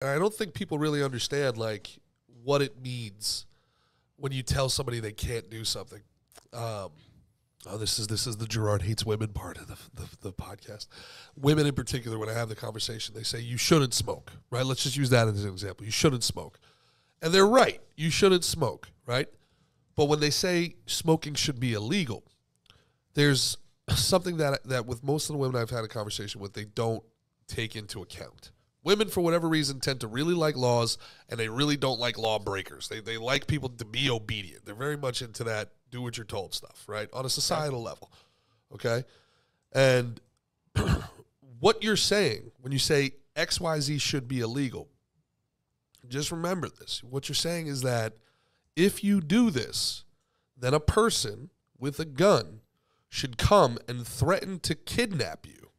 And I don't think people really understand, like, what it means when you tell somebody they can't do something. This is the Gerard hates women part of the podcast. Women in particular, when I have the conversation, they say, you shouldn't smoke, right? Let's just use that as an example. You shouldn't smoke. And they're right. You shouldn't smoke, right? But when they say smoking should be illegal, there's something that with most of the women I've had a conversation with, they don't take into account. Women, for whatever reason, tend to really like laws, and they really don't like lawbreakers. They like people to be obedient. They're very much into that do what you're told stuff, right, on a societal level, okay? And what you're saying when you say XYZ should be illegal, just remember this. What you're saying is that if you do this, then a person with a gun should come and threaten to kidnap you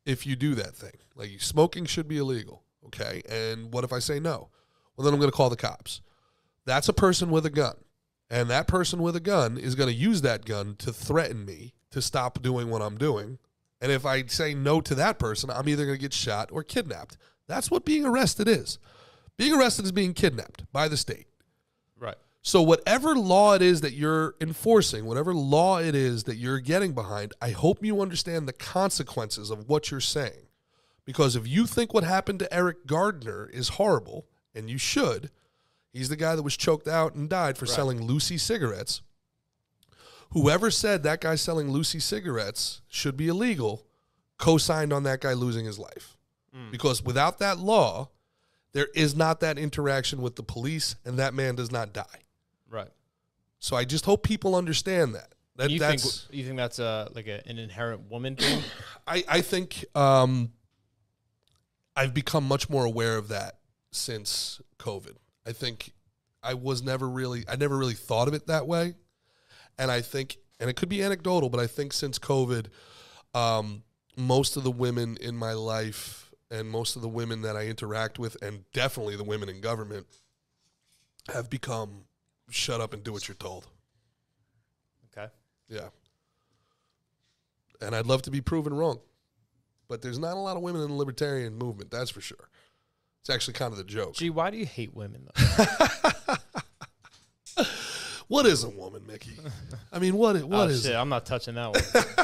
if you do that thing. Like, smoking should be illegal, okay? And what if I say no? Well, then I'm going to call the cops. That's a person with a gun. And that person with a gun is going to use that gun to threaten me to stop doing what I'm doing. And if I say no to that person, I'm either going to get shot or kidnapped. That's what being arrested is. Being arrested is being kidnapped by the state. Right. So whatever law it is that you're enforcing, whatever law it is that you're getting behind, I hope you understand the consequences of what you're saying. Because if you think what happened to Eric Gardner is horrible, and you should, he's the guy that was choked out and died for selling Lucy cigarettes. Whoever said that guy selling Lucy cigarettes should be illegal co-signed on that guy losing his life. Because without that law, there is not that interaction with the police, and that man does not die. Right. So I just hope people understand that. You think that's like an inherent woman thing? I think I've become much more aware of that since COVID. I think I never really thought of it that way. And I think, and it could be anecdotal, but I think since COVID, most of the women in my life and most of the women that I interact with, and definitely the women in government, have become shut up and do what you're told. Okay. Yeah. And I'd love to be proven wrong. But there's not a lot of women in the libertarian movement, that's for sure. It's actually kind of the joke. Gee, why do you hate women, though? What is a woman, Mickey? I mean, what is shit, I'm not touching that one.